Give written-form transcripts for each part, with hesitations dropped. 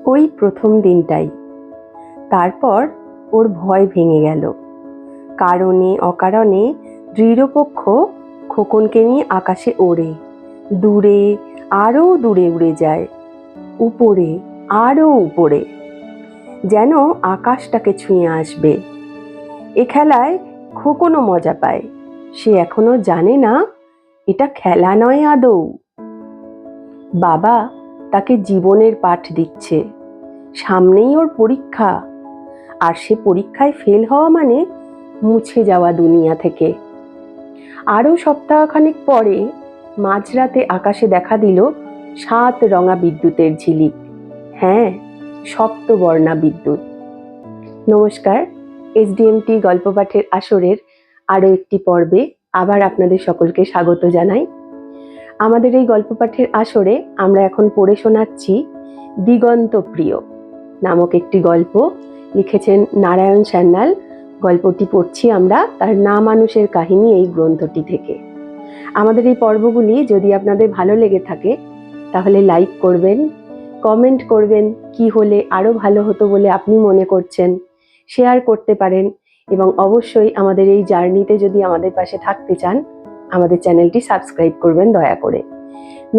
ওই প্রথম দিনটাই। তারপর ওর ভয় ভেঙে গেল। কারণে অকারণে দৃঢ়পক্ষ খোকনকে নিয়ে আকাশে ওড়ে, দূরে আরো দূরে উড়ে যায়, উপরে আরো উপরে, যেন আকাশটাকে ছুঁয়ে আসবে। এ খেলায় খোকনও মজা পায়। সে এখনো জানে না এটা খেলা নয় আদৌ। বাবা তাকে জীবনের পাঠ দিচ্ছে। সামনেই ওর পরীক্ষা, আর সে পরীক্ষায় ফেল হওয়া মানে মুছে যাওয়া দুনিয়া থেকে। আরো সপ্তাহখানেক পরে মাঝরাতে আকাশে দেখা দিল 7 রঙা বিদ্যুতের ঝিলিক। হ্যাঁ, সপ্তবর্ণা বিদ্যুৎ। নমস্কার, SDMT গল্প পাঠের আসরের আরো একটি পর্বে আবার আপনাদের সকলকে স্বাগত জানাই। আমাদের এই গল্প পাঠের আসরে আমরা এখন পড়ে শোনাচ্ছি দিগন্ত প্রিয় নামক একটি গল্প। লিখেছেন নারায়ণ সান্যাল। গল্পটি পড়ছি আমরা তার না মানুষের কাহিনী এই গ্রন্থটি থেকে। আমাদের এই পর্বগুলি যদি আপনাদের ভালো লেগে থাকে তাহলে লাইক করবেন, কমেন্ট করবেন, কি হলে আরো ভালো হতো বলে আপনি মনে করছেন, শেয়ার করতে পারেন, এবং অবশ্যই আমাদের এই জার্নিতে যদি আমাদের পাশে থাকতে চান আমাদের চ্যানেলটি সাবস্ক্রাইব করবেন দয়া করে।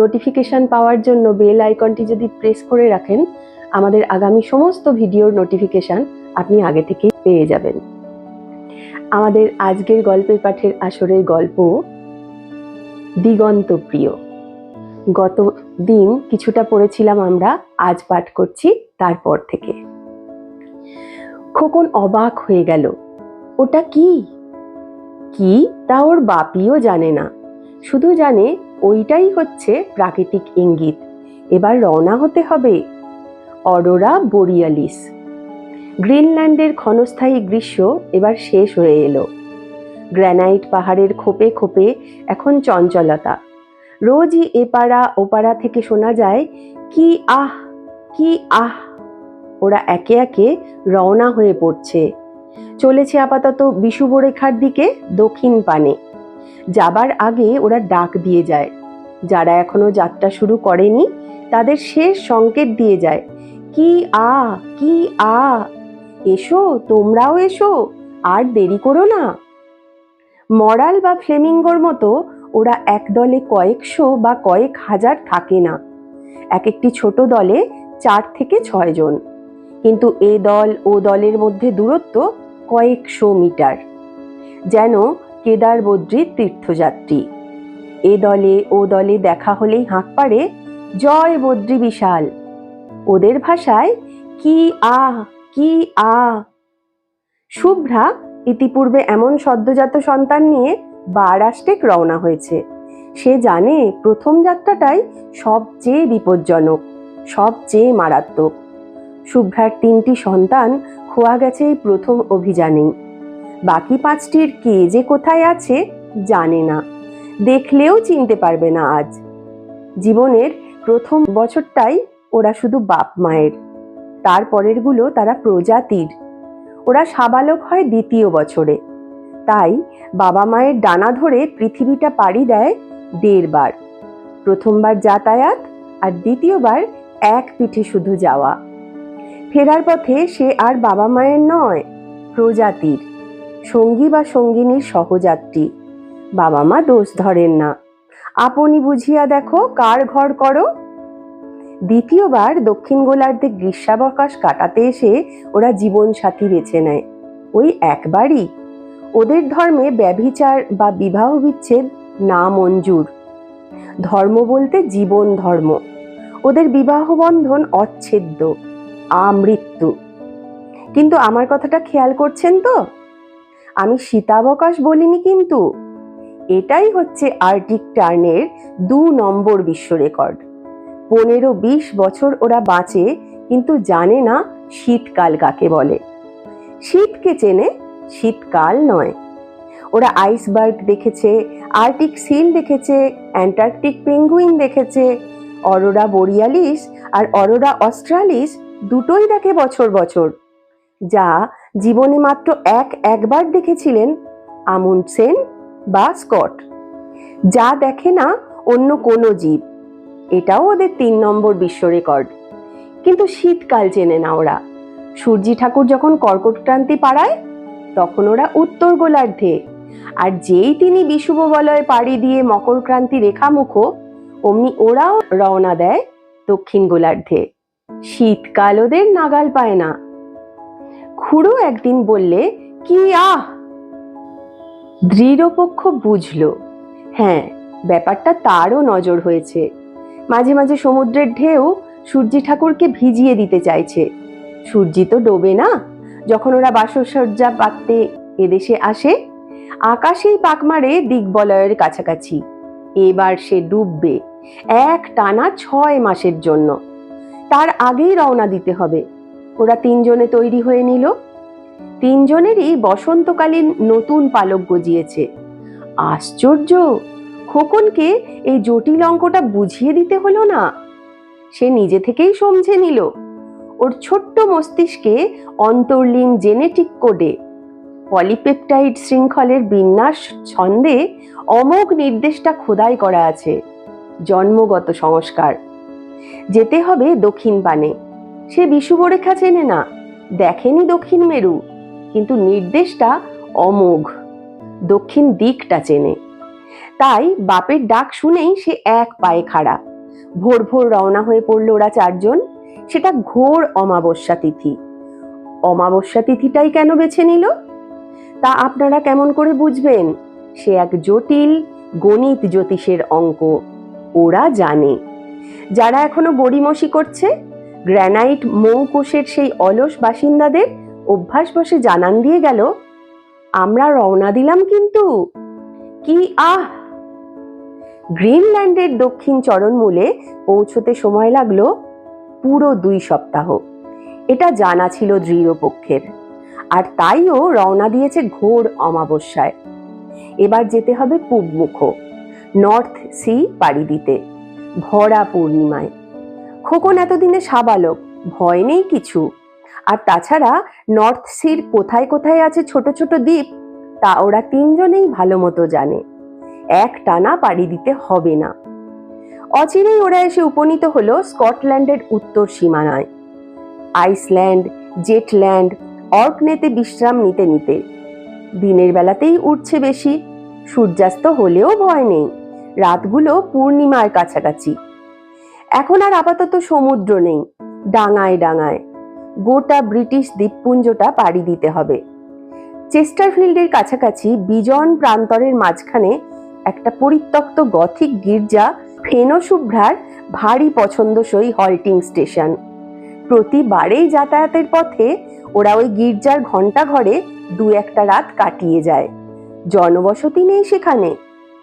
নোটিফিকেশন পাওয়ার জন্য বেল আইকনটি যদি প্রেস করে রাখেন আমাদের আগামী সমস্ত ভিডিওর নোটিফিকেশন আপনি আগে থেকেই পেয়ে যাবেন। আমাদের আজকের গল্পের পাঠের আসরের গল্প দিগন্ত প্রিয়। গত দিন কিছুটা পড়েছিলাম আমরা, আজ পাঠ করছি তারপর থেকে। খোকন অবাক হয়ে গেল। ওটা কি কি তা ওর বাপিও জানে না, শুধু জানে ওইটাই হচ্ছে প্রাকৃতিক ইঙ্গিত, এবার রওনা হতে হবে। অরোরা বোরিয়ালিস। গ্রিনল্যান্ডের ক্ষণস্থায়ী গ্রীষ্ম এবার শেষ হয়ে এলো। গ্রানাইট পাহাড়ের খোপে খোপে এখন চঞ্চলতা। রোজই এপাড়া ওপাড়া থেকে শোনা যায় কি আহ কি আহ। ওরা একে একে রওনা হয়ে পড়ছে। চলেছে আপাতত বিষুবরেখার দিকে দক্ষিণ পানে। যাবার আগে ওরা ডাক দিয়ে যায়। যারা এখনো যাত্রা শুরু করেনি তাদের শেষ সংকেত দিয়ে যায়, কি আ কি আ, এসো তোমরাও এসো, আর দেরি করো না। মরাল বা ফ্লেমিঙ্গোর মতো ওরা এক দলে কয়েকশো বা কয়েক হাজার থাকে না। এক একটি ছোট দলে 4 থেকে 6 জন, কিন্তু এ দল ও দলের মধ্যে দূরত্ব কয়েকশো মিটার, যেন কেদার বদ্রীর তীর্থযাত্রী। এ দলে ও দলে দেখা হলেই হাঁক পাড়ে, জয় বদ্রী বিশাল। ওদের ভাষায় কি আ কি আ। শুভ্রা ইতিপূর্বে এমন সদ্যজাত সন্তান নিয়ে বারাষ্টেক রওনা হয়েছে। সে জানে প্রথম যাত্রাটাই সবচেয়ে বিপজ্জনক, সবচেয়ে মারাত্মক। শুভ্রার 3টি সন্তান খোয়া গেছে এই প্রথম অভিযানেই। বাকি 5টির কে যে কোথায় আছে জানে না, দেখলেও চিনতে পারবে না আজ। জীবনের প্রথম বছরটাই ওরা শুধু বাপ মায়ের, তারপরের গুলো তারা প্রজাতির। ওরা সাবালক হয় 2য় বছরে। তাই বাবা মায়ের ডানা ধরে পৃথিবীটা পাড়ি দেয় 1.5 বার। প্রথমবার যাতায়াত, আর 2য়বার এক পিঠে শুধু যাওয়া। ফেরার পথে সে আর বাবা মায়ের নয়, প্রজাতির, সঙ্গী বা সঙ্গিনীর সহযাত্রী। বাবা মা দোষ ধরেন না, আপনি বুঝিয়া দেখো কার ঘর করো। 2য়বার দক্ষিণ গোলার্ধে গ্রীষ্মাবকাশ কাটাতে এসে ওরা জীবন সাথী বেছে নেয়, ওই একবারই। ওদের ধর্মে ব্যভিচার বা বিবাহ বিচ্ছেদ না মঞ্জুর। ধর্ম বলতে জীবন ধর্ম। ওদের বিবাহ বন্ধন অচ্ছেদ্য, আমৃত্যু। কিন্তু আমার কথাটা খেয়াল করছেন তো? আমি শীতাবকাশ বলিনি কিন্তু। এটাই হচ্ছে আর্টিক টার্নের 2 নম্বর বিশ্ব রেকর্ড। 15-20 বছর ওরা বাঁচে, কিন্তু জানে না শীতকাল কাকে বলে। শীতকে চেনে, শীতকাল নয়। ওরা আইসবার্গ দেখেছে, আর্টিক সিল দেখেছে, অ্যান্টার্কটিক পেঙ্গুইন দেখেছে। অরোরা বোরিয়ালিস আর অরোরা অস্ট্রালিস দুটোই দেখে বছর বছর, যা জীবনে মাত্র একবার দেখেছিলেন আমুন্ডসেন বা স্কট। যা দেখে না অন্য কোনো জীব। এটাও ওদের 3 নম্বর বিশ্ব রেকর্ড। কিন্তু শীতকাল চেনে না ওরা। সূর্যি ঠাকুর যখন কর্কটক্রান্তি পাড়ায় তখন ওরা উত্তর গোলার্ধে, আর যেই তিনি বিষুব বলয় পাড়ি দিয়ে মকরক্রান্তি রেখামুখো অমনি ওরাও রওনা দেয় দক্ষিণ গোলার্ধে। শীতকাল ওদের নাগাল পায় না। খুড়ো একদিন বললে, কি আহ! দৃঢ়পক্ষ বুঝলো, হ্যাঁ, ব্যাপারটা তারও নজর হয়েছে। মাঝে মাঝে সমুদ্রের ঢেউ সূর্যি ঠাকুরকে ভিজিয়ে দিতে চাইছে। সূর্যি তো ডোবে না যখন ওরা বাসসজ্জা পাততে এদেশে আসে। আকাশেই পাক মারে দিগ্বলয়ের কাছাকাছি। এবার সে ডুববে, এক টানা 6 মাসের জন্য। তার আগেই রওনা দিতে হবে। ওরা 3 জনে তৈরি হয়ে নিল। 3 জনেরই বসন্তকালীন নতুন পালক গজিয়েছে। আশ্চর্য, খোকনকে এই জটিল অঙ্কটা বুঝিয়ে দিতে হলো না। সে নিজে থেকেই সমঝে নিল। ওর ছোট্ট মস্তিষ্কে অন্তর্লীন জেনেটিক কোডে পলিপেপটাইড শৃঙ্খলের বিন্যাস ছন্দে অমোঘ নির্দেশটা খোদাই করা আছে। জন্মগত সংস্কার। যেতে হবে দক্ষিণ পানে। সে বিষুবরেখা চেনে না, দেখেনি দক্ষিণ মেরু, কিন্তু নির্দেশটা অমোঘ, দক্ষিণ দিকটা চেনে। তাই বাপের ডাক শুনেই সে এক পায়ে খাড়া। ভোর ভোর রওনা হয়ে পড়ল ওরা 4 জন। সেটা ঘোর অমাবস্যা তিথি। অমাবস্যা তিথিটাই কেন বেছে নিল তা আপনারা কেমন করে বুঝবেন? সে এক জটিল গণিত জ্যোতিষের অঙ্ক। ওরা জানে। যারা এখনো গড়িমসি করছে, গ্রানাইট মৌকোষের সেই অলস বাসিন্দাদের অভ্যাস বসে জানান দিয়ে গেল, আমরা রওনা দিলাম কিন্তু। কি আহ! গ্রিনল্যান্ডের দক্ষিণ চরণমূলে পৌঁছতে সময় লাগলো পুরো 2 সপ্তাহ। এটা জানা ছিল দৃঢ়পক্ষের, আর তাইও রওনা দিয়েছে ঘোর অমাবস্যায়। এবার যেতে হবে পূবমুখ, নর্থ সি পাড়ি দিতে, ভরা পূর্ণিমায়। খোকন এতদিনে সাবালক, ভয় নেই কিছু। আর তাছাড়া নর্থ সির কোথায় কোথায় আছে ছোট ছোট দ্বীপ তা ওরা 3 জনেই ভালো মতো জানে। এক টানা পাড়ি দিতে হবে না। অচিরেই ওরা এসে উপনীত হলো স্কটল্যান্ডের উত্তর সীমানায়। আইসল্যান্ড, জেটল্যান্ড, অর্কনেতে বিশ্রাম নিতে নিতে দিনের বেলাতেই উঠছে বেশি। সূর্যাস্ত হলেও ভয় নেই, রাতগুলো পূর্ণিমার কাছাকাছি। এখন আর আপাতত সমুদ্র নেই, ডাঙায় ডাঙায় গোটা ব্রিটিশ দ্বীপপুঞ্জটা পাড়ি দিতে হবে। চেস্টারফিল্ডের কাছাকাছি বিজন প্রান্তরের মাঝখানে একটা পরিত্যক্ত গথিক গির্জা ফেনশুভ্রার ভারী পছন্দসই হল্টিং স্টেশন। প্রতিবারেই যাতায়াতের পথে ওরা ওই গির্জার ঘন্টা ঘরে 2-1টা রাত কাটিয়ে যায়। জনবসতি নেই সেখানে।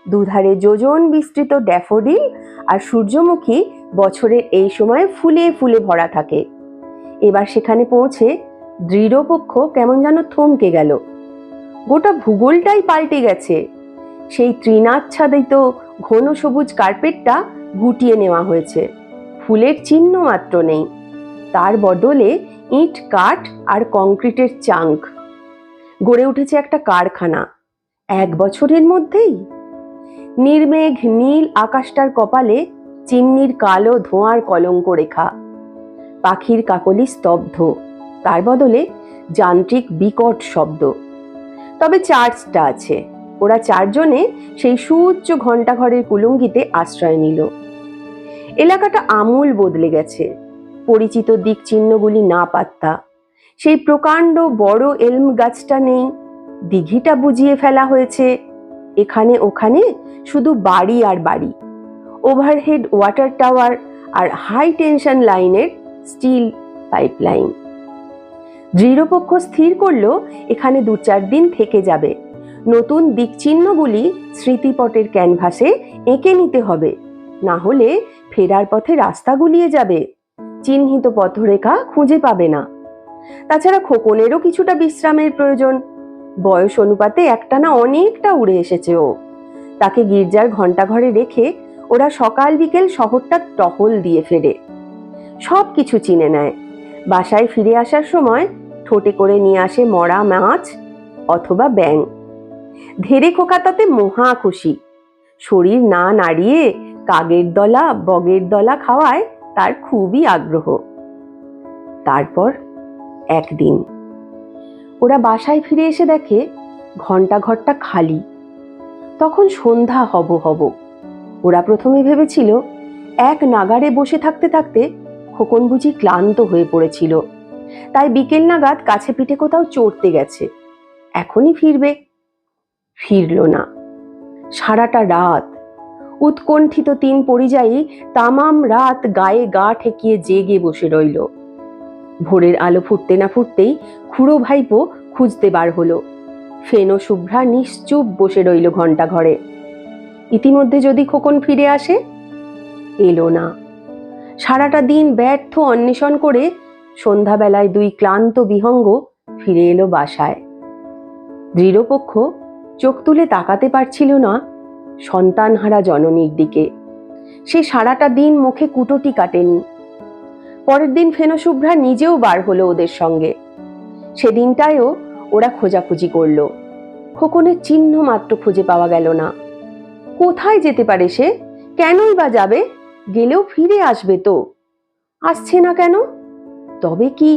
দুধারে যোজন বিস্তৃত ড্যাফোডিল আর সূর্যমুখী বছরের এই সময় ফুলে ফুলে ভরা থাকে। এবার সেখানে পৌঁছে দৃঢ়পক্ষ কেমন যেন থমকে গেল। গোটা ভূগোলটাই পাল্টে গেছে। সেই তৃণাচ্ছাদিত ঘন সবুজ কার্পেটটা গুটিয়ে নেওয়া হয়েছে, ফুলের চিহ্ন মাত্র নেই। তার বদলে ইট, কাঠ আর কংক্রিটের চাঙ্ক। গড়ে উঠেছে একটা কারখানা 1 বছরের মধ্যেই। নির্মেঘ নীল আকাশটার কপালে চিমনির কালো ধোঁয়ার কলঙ্ক রেখা। পাখির কাকলি স্তব্ধ, তার বদলে যান্ত্রিক বিকট শব্দ। তবে চার্চটা আছে। ওরা 4 জনে সেই সুউচ্চ ঘণ্টাঘরের কুলুঙ্গিতে আশ্রয় নিল। এলাকাটা আমূল বদলে গেছে। পরিচিত দিক চিহ্নগুলি না পাত্তা। সেই প্রকাণ্ড বড় এলম গাছটা নেই। দিঘিটা বুঝিয়ে ফেলা হয়েছে। এখানে ওখানে শুধু বাড়ি আর বাড়ি, ওভারহেড ওয়াটার টাওয়ার আর হাই টেনশন লাইনের স্টিল পাইপলাইন। দৃঢ়পক্ষ স্থির করলো এখানে 2-4 দিন থেকে যাবে। নতুন দিকচিহ্নগুলি স্মৃতিপটের ক্যানভাসে এঁকে নিতে হবে, না হলে ফেরার পথে রাস্তা গুলিয়ে যাবে, চিহ্নিত পথরেখা খুঁজে পাবে না। তাছাড়া খোকনেরও কিছুটা বিশ্রামের প্রয়োজন। বয়স অনুপাতে একটানা অনেকটা উড়ে এসেছে ও। তাকে গির্জার ঘণ্টাঘরে রেখে ওরা সকাল বিকেল শহরটা টহল দিয়ে ফেরে। সব কিছু চিনে নেয়। বাসায় ফিরে আসার সময় ঠোঁটে করে নিয়ে আসে মরা মাছ অথবা ব্যাঙ। ধেরে খোকা তাতে মহা খুশি। শরীর না নাড়িয়ে কাগের দলা বগের দলা খাওয়ায় তার খুবই আগ্রহ। তারপর একদিন ওরা বাসায় ফিরে এসে দেখে ঘরটা খালি। তখন সন্ধ্যা হব হব। ওরা প্রথমে ভেবেছিল এক নাগাড়ে বসে থাকতে থাকতে খোকন বুঝি ক্লান্ত হয়ে পড়েছিল, তাই বিকেল নাগাদ কাছে পিঠে কোথাও চড়তে গেছে, এখনই ফিরবে। ফিরল না। সারাটা রাত উৎকণ্ঠিত 3 পরিযায়ী তামাম রাত গায়ে গা ঠেকিয়ে জেগে বসে রইল। ভোরের আলো ফুটতে না ফুটতেই খুড়ো ভাইপো খুঁজতে বার হলো। ফেনো শুভ্রা নিশ্চুপ বসে রইল ঘন্টা ঘরে। ইতিমধ্যে যদি খোকন ফিরে আসে, এলো না। সারাটা দিন ব্যর্থ অন্বেষণ করে সন্ধ্যাবেলায় 2 ক্লান্ত বিহঙ্গ ফিরে এলো বাসায়। দৃঢ়পক্ষ চোখ তুলে তাকাতে পারছিল না সন্তানহারা জননীর দিকে। সে সারাটা দিন মুখে কুটোটি কাটেনি। পরের দিন ফেনো শুভ্রা নিজেও বার হলো ওদের সঙ্গে। সেদিনটায়ও ওরা খোঁজাখুঁজি করলো। খোকনের চিহ্ন মাত্র খুঁজে পাওয়া গেল না। কোথায় যেতে পারে সে? কেনই বা যাবে? গেলেও ফিরে আসবে তো। আসছে না কেন? তবে কি?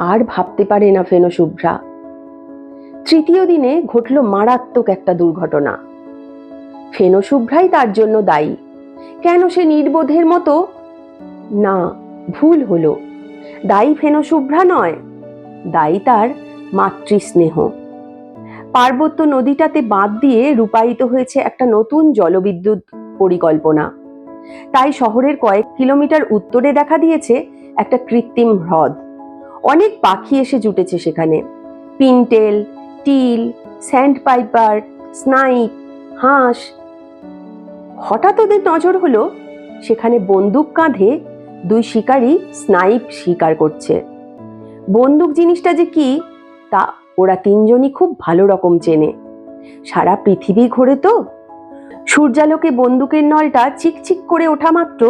আর ভাবতে পারে না ফেনো শুভ্রা। তৃতীয় দিনে ঘটল মারাত্মক একটা দুর্ঘটনা। ফেনো শুভ্রাই তার জন্য দায়ী। কেন সে নির্বোধের মতো? না, ভুল হলো। দায়ী ফেনো শুভ্রা নয়, দায়ী তার মাতৃস্নেহ। পার্বত্য নদীটাতে বাঁধ দিয়ে রূপায়িত হয়েছে একটা নতুন জলবিদ্যুৎ পরিকল্পনা। তাই শহরের কয়েক কিলোমিটার উত্তরে দেখা দিয়েছে একটা কৃত্রিম হ্রদ। অনেক পাখি এসে জুটেছে সেখানে। Pintail, teal, sandpiper, snipe, হাঁস। হঠাৎ ওদের নজর হলো সেখানে বন্দুক কাঁধে 2 শিকারী স্নাইপ শিকার করছে। বন্দুক জিনিসটা যে কি তা ওরা 3 জনই খুব ভালো রকম চেনে। সারা পৃথিবী ঘোরে তো। সূর্যালোকে বন্দুকের নলটা চিকচিক করে ওঠা মাত্র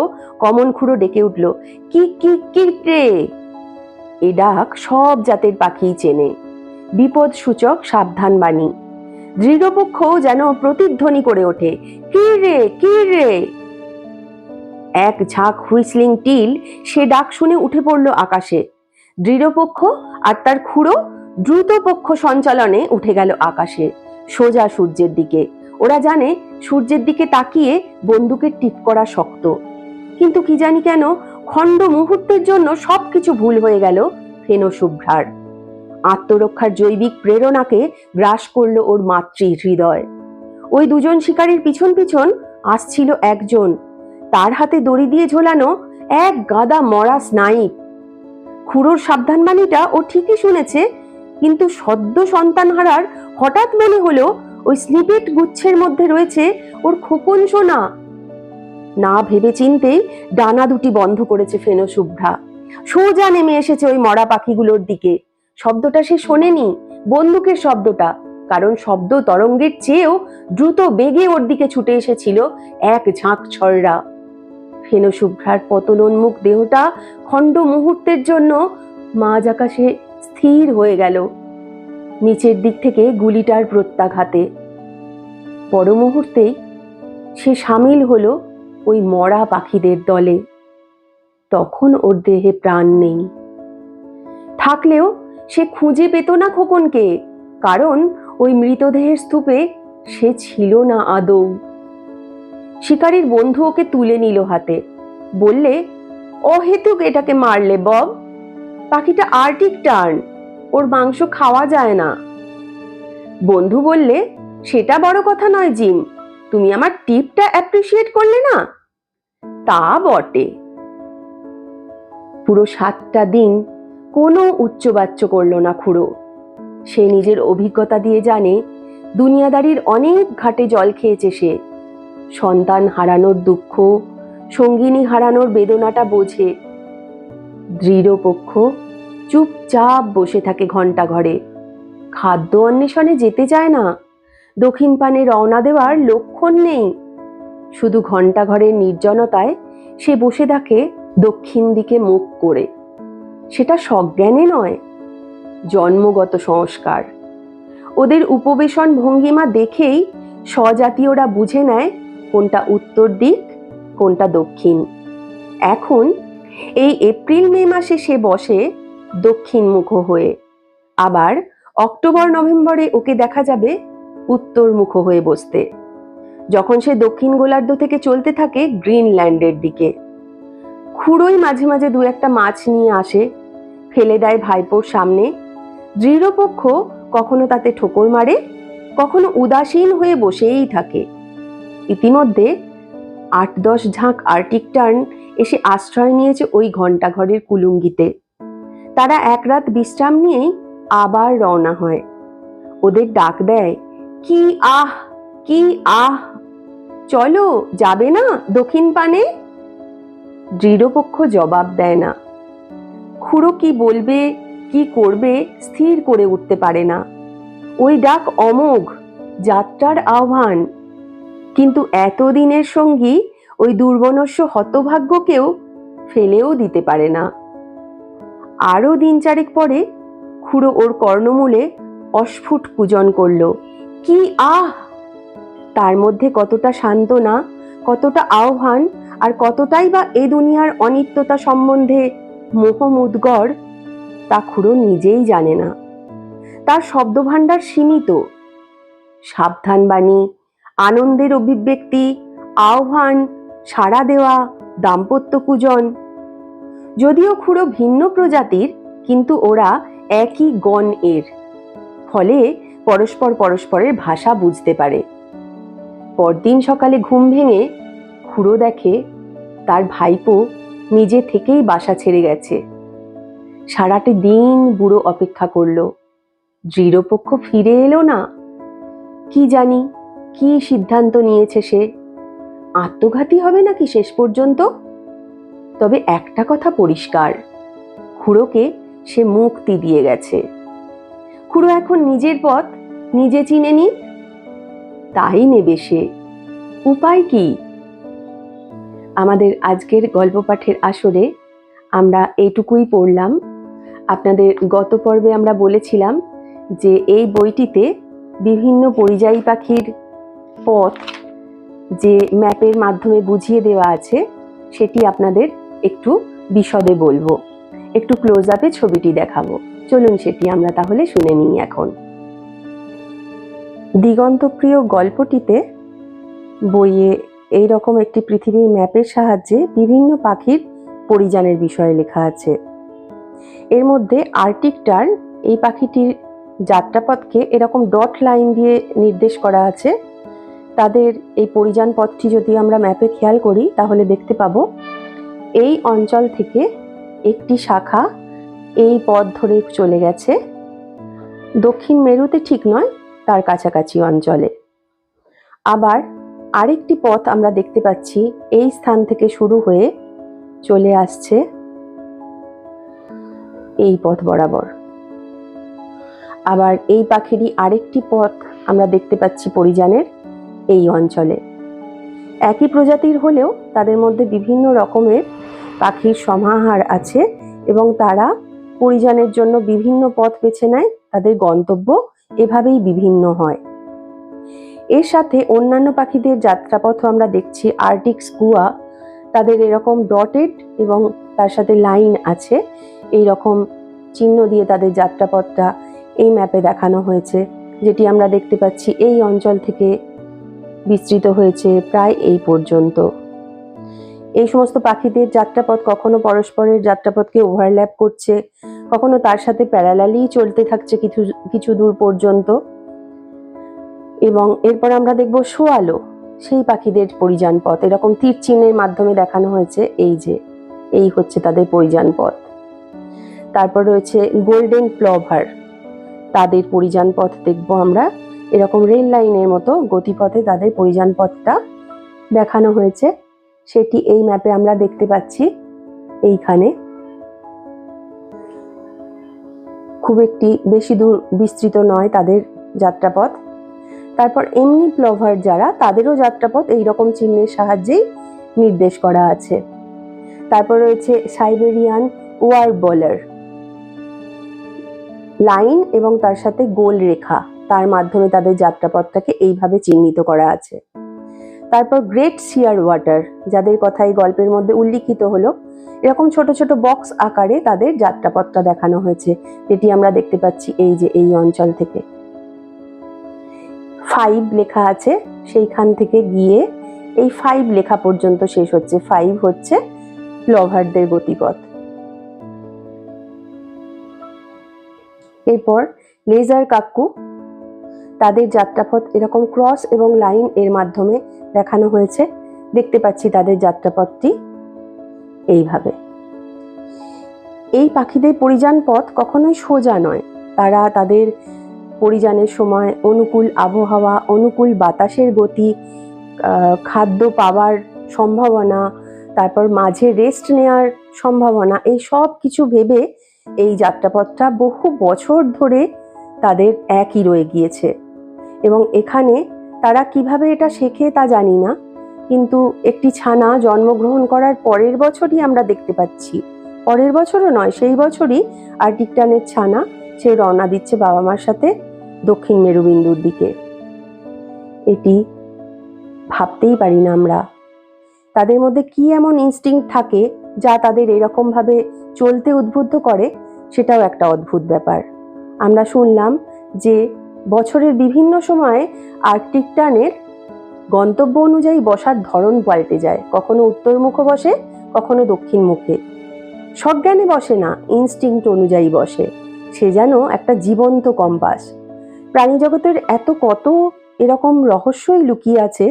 কমন খুঁড়ো ডেকে উঠল, কি কি কি রে। এ ডাক সব জাতের পাখিই চেনে। বিপদ সূচক সাবধান বাণী। দৃঢ়পক্ষও যেন প্রতিধ্বনি করে ওঠে, কি রে কি রে। এক ঝাঁক হুইসলিং টিল সে ডাক শুনে উঠে পড়ল আকাশে। দৃঢ়পক্ষ আর তার খুঁড়ো দ্রুত পক্ষ সঞ্চালনে উঠে গেল আকাশে, সোজা সূর্যের দিকে। ওরা জানে সূর্যের দিকে তাকিয়ে বন্দুকের টিপ করা শক্ত, কিন্তু কি জানি কেন খণ্ড মুহূর্তের জন্য সবকিছু ভুল হয়ে গেল ফেনো শুভ্রার। আত্মরক্ষার জৈবিক প্রেরণাকে গ্রাস করল ওর মাতৃ হৃদয়। ওই 2 জন শিকারীর পিছন পিছন আসছিল একজন, তার হাতে দড়ি দিয়ে ঝোলানো এক গাদা মরা স্নাইপ। খুড়োর সাবধানবাণীটা ও ঠিকই শুনেছে, কিন্তু সদ্য সন্তান হারার হঠাৎ মনে হলো ওই স্নিপেট গুচ্ছের মধ্যে রয়েছে ওর খোকন সোনা। না ভেবে চিন্তেই ডানা দুটি বন্ধ করেছে ফেনো শুভ্রা। সোজা নেমে এসেছে ওই মরা পাখিগুলোর দিকে। শব্দটা সে শোনেনি, বন্দুকের শব্দটা, কারণ শব্দ তরঙ্গের চেয়েও দ্রুত বেগে ওর দিকে ছুটে এসেছিল এক ঝাঁক ছড়রা। ফেনো শুভ্রার পতনোন্মুখ দেহটা খণ্ড মুহূর্তের জন্য মাঝ আকাশে স্থির হয়ে গেল, নিচের দিক থেকে গুলিটার প্রত্যাঘাতে। পর মুহূর্তেই সে সামিল হলো ওই মরা পাখিদের দলে। তখন ওর দেহে প্রাণ নেই। থাকলেও সে খুঁজে পেত না খোকনকে, কারণ ওই মৃতদেহের স্তূপে সে ছিল না আদৌ। শিকারীর বন্ধু ওকে তুলে নিল হাতে, বললে, অহেতুক এটাকে মারলে বব। পাখিটা আর্টিক টার্ন, ওর মাংস খাওয়া যায় না। বন্ধু বললে, সেটা বড় কথা নয় জিম, তুমি আমার টিপটা অ্যাপ্রিসিয়েট করলে না। তা বটে। পুরো 7টা দিন কোনো উচ্চবাচ্য করল না খুড়ো। সে নিজের অভিজ্ঞতা দিয়ে জানে দুনিয়াদারির অনেক ঘাটে জল খেয়েছে সে। সন্তান হারানোর দুঃখ, সঙ্গিনী হারানোর বেদনাটা বোঝে। দৃঢ়পক্ষ চুপচাপ বসে থাকে ঘন্টা ঘরে। খাদ্য অন্বেষণে যেতে চায় না, দক্ষিণ পানে রওনা দেওয়ার লক্ষণ নেই। শুধু ঘন্টা ঘরের নির্জনতায় সে বসে থাকে দক্ষিণ দিকে মুখ করে। সেটা সজ্ঞানে নয়, জন্মগত সংস্কার। ওদের উপবেশন ভঙ্গিমা দেখেই স্বজাতীয়রা বুঝে নেয় কোনটা উত্তর দিক, কোনটা দক্ষিণ। এখন এই এপ্রিল মে মাসে সে বসে দক্ষিণমুখ হয়ে, আবার অক্টোবর নভেম্বরে ওকে দেখা যাবে উত্তরমুখ হয়ে বসতে, যখন সে দক্ষিণ গোলার্ধ থেকে চলতে থাকে গ্রিনল্যান্ডের দিকে। খুড়োই মাঝে মাঝে দু একটা মাছ নিয়ে আসে, ফেলে দেয় ভাইপোর সামনে। দৃঢ়পক্ষ কখনো তাতে ঠোকর মারে, কখনো উদাসীন হয়ে বসেই থাকে। ইতিমধ্যে ৮-১০ ঝাঁক আর্টিক টার্ন এসে আশ্রয় নিয়েছে ওই ঘণ্টাঘরের কুলুঙ্গিতে। তারা এক রাত বিশ্রাম নিয়েই আবার রওনা হয়। ওদের ডাক দেয়, কি আহ কি আহ, চলো, যাবে না দক্ষিণ পানে? দৃঢ়পক্ষ জবাব দেয় না। খুড়ো কি বলবে কি করবে স্থির করে উঠতে পারে না। ওই ডাক অমোঘ, যাত্রার আহ্বান। কিন্তু এতদিনের সঙ্গী ওই দুর্বনস্য হতভাগ্যকেও ফেলেও দিতে পারে না। আরো দিন চারেক পরে খুড়ো ওর কর্ণমূলে অস্ফুট পূজন করল, কি আহ! তার মধ্যে কতটা সান্ত্বনা, কতটা আহ্বান, আর কতটাই বা এ দুনিয়ার অনিত্যতা সম্বন্ধে মোহমুদ্গর, তা খুড়ো নিজেই জানে না। তার শব্দভাণ্ডার সীমিত। সাবধান বাণী, আনন্দের অভিব্যক্তি, আহ্বান, সাড়া দেওয়া, দাম্পত্য পূজন। যদিও খুড়ো ভিন্ন প্রজাতির, কিন্তু ওরা একই গণ এর, ফলে পরস্পর পরস্পরের ভাষা বুঝতে পারে। পরদিন সকালে ঘুম ভেঙে খুড়ো দেখে তার ভাইপো নিজে থেকেই বাসা ছেড়ে গেছে। সারাটি দিন বুড়ো অপেক্ষা করলো, দৃঢ়পক্ষ ফিরে এলো না। কি জানি কি সিদ্ধান্ত নিয়েছে সে, আত্মঘাতী হবে নাকি শেষ পর্যন্ত? তবে একটা কথা পরিষ্কার, খুড়োকে সে মুক্তি দিয়ে গেছে। খুড়ো এখন নিজের পথ নিজে চিনে নি, তাই নেবে সে। উপায় কি? আমাদের আজকের গল্প পাঠের আসরে আমরা এইটুকুই পড়লাম। আপনাদের গত পর্বে আমরা বলেছিলাম যে এই বইটিতে বিভিন্ন পরিযায়ী পাখির পথ যে ম্যাপের মাধ্যমে বুঝিয়ে দেওয়া আছে, সেটি আপনাদের একটু বিশদে বলবো, একটু ক্লোজ আপে ছবিটি দেখাবো। চলুন সেটি আমরা তাহলে শুনে নিই এখন। দিগন্তপ্রিয় গল্পটিতে বইয়ে এই রকম একটি পৃথিবীর ম্যাপের সাহায্যে বিভিন্ন পাখির পরিযানের বিষয়ে লেখা আছে। এর মধ্যে আর্টিক টার্ন, এই পাখিটির যাত্রাপথকে এরকম ডট লাইন দিয়ে নির্দেশ করা আছে। তাদের এই পরিযান পথটি যদি আমরা ম্যাপে খেয়াল করি তাহলে দেখতে পাবো এই অঞ্চল থেকে একটি শাখা এই পথ ধরে চলে গেছে দক্ষিণ মেরুতে, ঠিক নয়, তার কাছাকাছি অঞ্চলে। আবার আরেকটি পথ আমরা দেখতে পাচ্ছি এই স্থান থেকে শুরু হয়ে চলে আসছে এই পথ বরাবর। আবার এই পাখিরই আরেকটি পথ আমরা দেখতে পাচ্ছি পরিযানের এই অঞ্চলে। একই প্রজাতির হলেও তাদের মধ্যে বিভিন্ন রকমের পাখির সমাহার আছে এবং তারা পরিযানের জন্য বিভিন্ন পথ বেছে নেয়। তাদের গন্তব্য এভাবেই বিভিন্ন হয়। এর সাথে অন্যান্য পাখিদের যাত্রাপথও আমরা দেখছি। আর্টিক স্কুয়া, তাদের এরকম ডটেড এবং তার সাথে লাইন আছে, এই রকম চিহ্ন দিয়ে তাদের যাত্রাপথটা এই ম্যাপে দেখানো হয়েছে, যেটি আমরা দেখতে পাচ্ছি এই অঞ্চল থেকে বিস্তৃত হয়েছে প্রায় এই পর্যন্ত। এই সমস্ত পাখিদের যাত্রাপথ কখনো পরস্পরের যাত্রাপথকে ওভারল্যাপ করছে, কখনো তার সাথে প্যারালালি চলতে থাকছে কিছু দূর পর্যন্ত। এবং এরপর আমরা দেখব শোয়ালো, সেই পাখিদের পরিযান পথ এরকম তীর চিহ্নের মাধ্যমে দেখানো হয়েছে, এই যে এই হচ্ছে তাদের পরিযান পথ। তারপর রয়েছে গোল্ডেন প্লভার, তাদের পরিযান পথ দেখব আমরা এরকম রেল লাইনের মতো গতিপথে তাদের পরিযান পথটা দেখানো হয়েছে, সেটি এই ম্যাপে আমরা দেখতে পাচ্ছি। এইখানে খুব একটি বেশি দূর বিস্তৃত নয় তাদের যাত্রাপথ। তারপর এমনি প্লভার যারা, তাদেরও যাত্রাপথ এইরকম চিহ্নের সাহায্যেই নির্দেশ করা আছে। তারপর রয়েছে সাইবেরিয়ান ওয়ারবলার, লাইন এবং তার সাথে গোল রেখা, তার মাধ্যমে তাদের যাত্রাপথটাকে এইভাবে চিহ্নিত করা আছে। তারপর গ্রেট সিয়ার ওয়াটার, যাদের কথা এই গল্পের মধ্যে উল্লিখিত হলো, এরকম ছোট ছোট বক্স আকারে তাদের যাত্রাপথটা দেখানো হয়েছে, যেটি আমরা দেখতে পাচ্ছি এই যে এই অঞ্চল থেকে 5 লেখা আছে, সেইখান থেকে গিয়ে এই 5 লেখা পর্যন্ত শেষ হচ্ছে। 5 হচ্ছে লভারদের গতিপথ। এরপর লেজার কাক্কু, তাদের যাত্রাপথ এরকম ক্রস এবং লাইন এর মাধ্যমে দেখানো হয়েছে। দেখতে পাচ্ছি তাদের যাত্রাপথটি এইভাবে। এই পাখিদের পরিযান পথ কখনোই সোজা নয়। তারা তাদের পরিযানের সময় অনুকূল আবহাওয়া, অনুকূল বাতাসের গতি, খাদ্য পাওয়ার সম্ভাবনা, তারপর মাঝে রেস্ট নেওয়ার সম্ভাবনা, এই সব কিছু ভেবে এই যাত্রাপথটা বহু বছর ধরে তাদের একই রয়ে গিয়েছে। এবং এখানে তারা কিভাবে এটা শেখে তা জানি না, কিন্তু একটি ছানা জন্মগ্রহণ করার পরের বছরই আমরা দেখতে পাচ্ছি, পরের বছরও নয় সেই বছরই আর্টিক টার্নের ছানা সে রওনা দিচ্ছে বাবা মার সাথে দক্ষিণ মেরুবিন্দুর দিকে। এটি ভাবতেই পারি না আমরা। তাদের মধ্যে কি এমন ইনস্টিংক্ট থাকে যা তাদের এরকম ভাবে চলতে উদ্বুদ্ধ করে, সেটাও একটা অদ্ভুত ব্যাপার। আমরা শুনলাম যে বছরের বিভিন্ন সময়ে আর্কটিক টার্নের গন্তব্য অনুযায়ী বসার ধরন পাল্টে যায়, কখনো উত্তর মুখে বসে, কখনো দক্ষিণ মুখে। সজ্ঞানে বসে না, ইনস্টিংক্ট অনুযায়ী বসে। সে যেন একটা জীবন্ত কম্পাস। প্রাণী জগতের এত কত এরকম রহস্যই লুকিয়ে আছে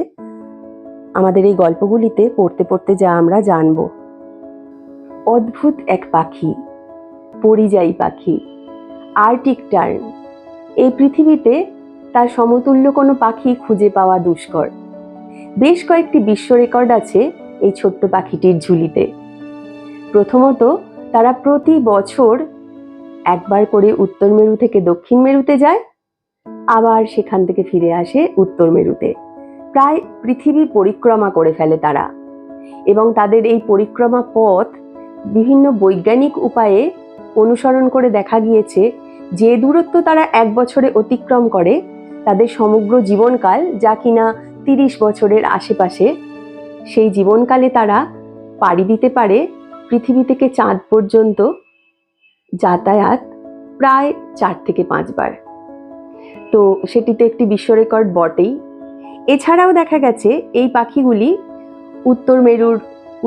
আমাদের এই গল্পগুলিতে পড়তে পড়তে, যা আমরা জানব। অদ্ভুত এক পাখি, পরিযায়ী পাখি, আর্কটিক টার্ন। এই পৃথিবীতে তার সমতুল্য কোনো পাখি খুঁজে পাওয়া দুষ্কর। বেশ কয়েকটি বিশ্ব রেকর্ড আছে এই ছোট্ট পাখিটির ঝুলিতে। প্রথমত, তারা প্রতি বছর একবার করে উত্তর মেরু থেকে দক্ষিণ মেরুতে যায়, আবার সেখান থেকে ফিরে আসে উত্তর মেরুতে। প্রায় পৃথিবী পরিক্রমা করে ফেলে তারা। এবং তাদের এই পরিক্রমা পথ বিভিন্ন বৈজ্ঞানিক উপায়ে অনুসরণ করে দেখা গিয়েছে যে দূরত্ব তারা এক বছরে অতিক্রম করে, তাদের সমগ্র জীবনকাল, যা কিনা 30 বছরের আশেপাশে, সেই জীবনকালে তারা পাড়ি দিতে পারে পৃথিবী থেকে চাঁদ পর্যন্ত যাতায়াত প্রায় 4 থেকে 5 বার। তো সেটি তো একটি বিশ্ব রেকর্ড বটেই। এছাড়াও দেখা গেছে এই পাখিগুলি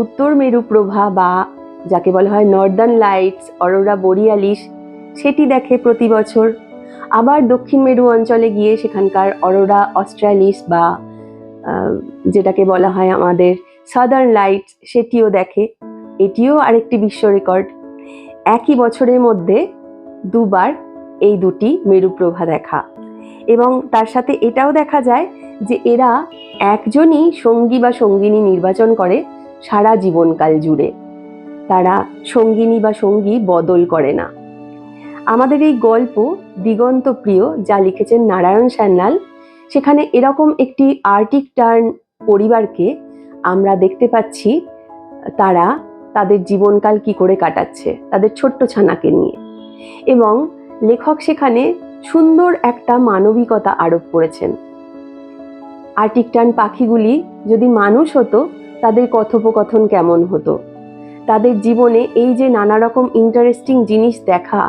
উত্তর মেরু প্রভা, বা যাকে বলা হয় নর্দার্ন লাইটস, অরোরা বোরিয়ালিস, সেটি দেখে প্রতি বছর। আবার দক্ষিণ মেরু অঞ্চলে গিয়ে সেখানকার অরোরা অস্ট্রালিস, বা যেটাকে বলা হয় আমাদের সাদার্ন লাইটস, সেটিও দেখে। এটিও আরেকটি বিশ্ব রেকর্ড। একই বছরের মধ্যে 2 বার এই দুটি মেরুপ্রভা দেখা। এবং তার সাথে এটাও দেখা যায় যে এরা একজনই সঙ্গী বা সঙ্গিনী নির্বাচন করে সারা জীবনকাল জুড়ে। তারা সঙ্গিনী বা সঙ্গী বদল করে না। আমাদের এই গল্প দিগন্ত প্রিয়, যা লিখেছেন নারায়ণ সান্যাল, সেখানে এরকম একটি আর্কটিক টার্ন পরিবারকে আমরা দেখতে পাচ্ছি তারা তাদের জীবনকাল কি করে কাটাচ্ছে তাদের ছোট্ট ছানাকে নিয়ে। এবং লেখক সেখানে সুন্দর একটা মানবিকতা আরোপ করেছেন। আর্কটিক টার্ন পাখিগুলি যদি মানুষ হতো, তাদের কথোপকথন কেমন হতো, তাদের জীবনে এই যে নানা রকম ইন্টারেস্টিং জিনিস দেখা,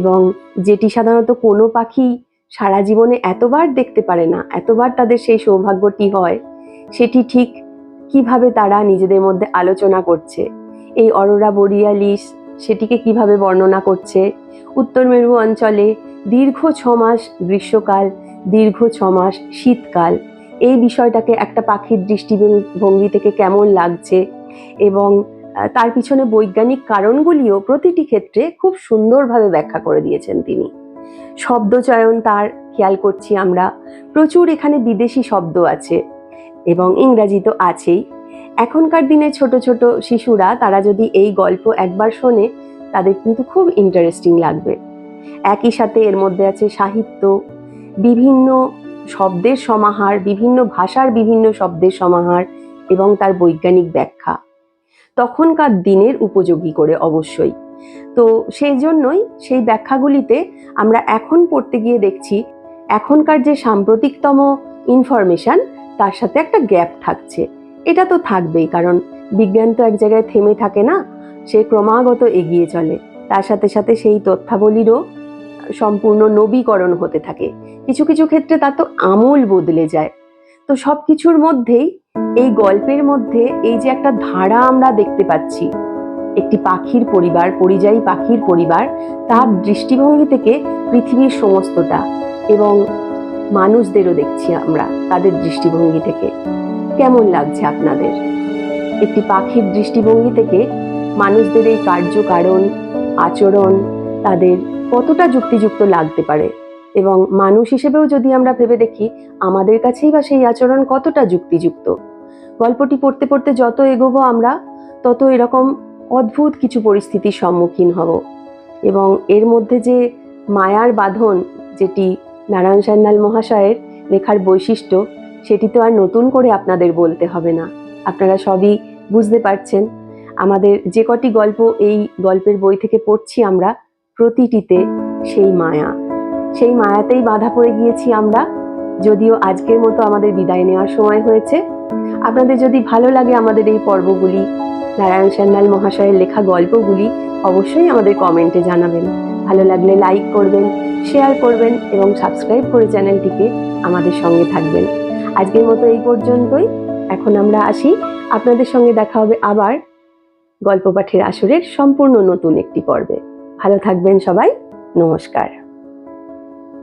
এবং যেটি সাধারণত কোনো পাখি সারা জীবনে এতবার দেখতে পারে না, এতবার তাদের সেই সৌভাগ্যটি হয়, সেটি ঠিক কিভাবে তারা নিজেদের মধ্যে আলোচনা করছে। এই অরোরা বোরিয়ালিস সেটিকে কিভাবে বর্ণনা করছে। উত্তর মেরু অঞ্চলে দীর্ঘ 6 মাস গ্রীষ্মকাল, দীর্ঘ 6 মাস শীতকাল, এই বিষয়টাকে একটা পাখির দৃষ্টিভঙ্গি থেকে কেমন লাগছে, এবং তার পিছনে বৈজ্ঞানিক কারণগুলিও প্রতিটি ক্ষেত্রে খুব সুন্দরভাবে ব্যাখ্যা করে দিয়েছেন তিনি। শব্দচয়ন তার খেয়াল করছি আমরা, প্রচুর এখানে বিদেশি শব্দ আছে, এবং ইংরাজি তো আছেই। এখনকার দিনে ছোট ছোট শিশুরা তারা যদি এই গল্প একবার শোনে, তাদের কিন্তু খুব ইন্টারেস্টিং লাগবে। একই সাথে এর মধ্যে আছে সাহিত্য, বিভিন্ন শব্দের সমাহার, বিভিন্ন ভাষার বিভিন্ন শব্দের সমাহার, এবং তার বৈজ্ঞানিক ব্যাখ্যা তখনকার দিনের উপযোগী করে অবশ্যই। তো সেই জন্যই সেই ব্যাখ্যাগুলিতে আমরা এখন পড়তে গিয়ে দেখছি এখনকার যে সাম্প্রতিকতম ইনফরমেশন, তার সাথে একটা গ্যাপ থাকছে। এটা তো থাকবেই, কারণ বিজ্ঞান তো এক জায়গায় থেমে থাকে না, সে ক্রমাগত এগিয়ে চলে, তার সাথে সাথে সেই তথ্যাবলীরও সম্পূর্ণ নবীকরণ হতে থাকে। কিছু কিছু ক্ষেত্রে তা তো আমূল বদলে যায়। তো সব কিছুর মধ্যেই এই গল্পের মধ্যে এই যে একটা ধারা আমরা দেখতে পাচ্ছি, একটি পাখির পরিবার, পরিযায়ী পাখির পরিবার, তার দৃষ্টিভঙ্গি থেকে পৃথিবীর সমস্তটা, এবং মানুষদেরও দেখছি আমরা তাদের দৃষ্টিভঙ্গি থেকে। কেমন লাগছে আপনাদের? একটি পাখির দৃষ্টিভঙ্গি থেকে মানুষদের এই কার্যকারণ, আচরণ তাদের কতটা যুক্তিযুক্ত লাগতে পারে, এবং মানুষ হিসেবেও যদি আমরা ভেবে দেখি আমাদের কাছেই বা সেই আচরণ কতটা যুক্তিযুক্ত। গল্পটি পড়তে পড়তে যত এগোবো আমরা, তত এরকম অদ্ভুত কিছু পরিস্থিতির সম্মুখীন হব, এবং এর মধ্যে যে মায়ার বাঁধন, যেটি নারায়ণ সান্যাল মহাশয়ের লেখার বৈশিষ্ট্য, সেটি তো আর নতুন করে আপনাদের বলতে হবে না। আপনারা সবই বুঝতে পারছেন। আমাদের যে কটি গল্প এই গল্পের বই থেকে পড়ছি আমরা, প্রতিটিতে সেই মায়া, সেই মায়াতেই বাঁধা পড়ে গিয়েছি আমরা। যদিও আজকের মতো আমাদের বিদায় নেওয়ার সময় হয়েছে। আপনাদের যদি ভালো লাগে আমাদের এই পর্বগুলি, নারায়ণ সান্যাল মহাশয়ের লেখা গল্পগুলি, অবশ্যই আমাদের কমেন্টে জানাবেন। ভালো লাগলে লাইক করবেন, শেয়ার করবেন এবং সাবস্ক্রাইব করে চ্যানেলটিকে আমাদের সঙ্গে থাকবেন। আজকের মতো এই পর্যন্তই। এখন আমরা আসি। আপনাদের সঙ্গে দেখা হবে আবার গল্প পাঠের আসরের সম্পূর্ণ নতুন একটি পর্বে। ভালো থাকবেন সবাই। নমস্কার।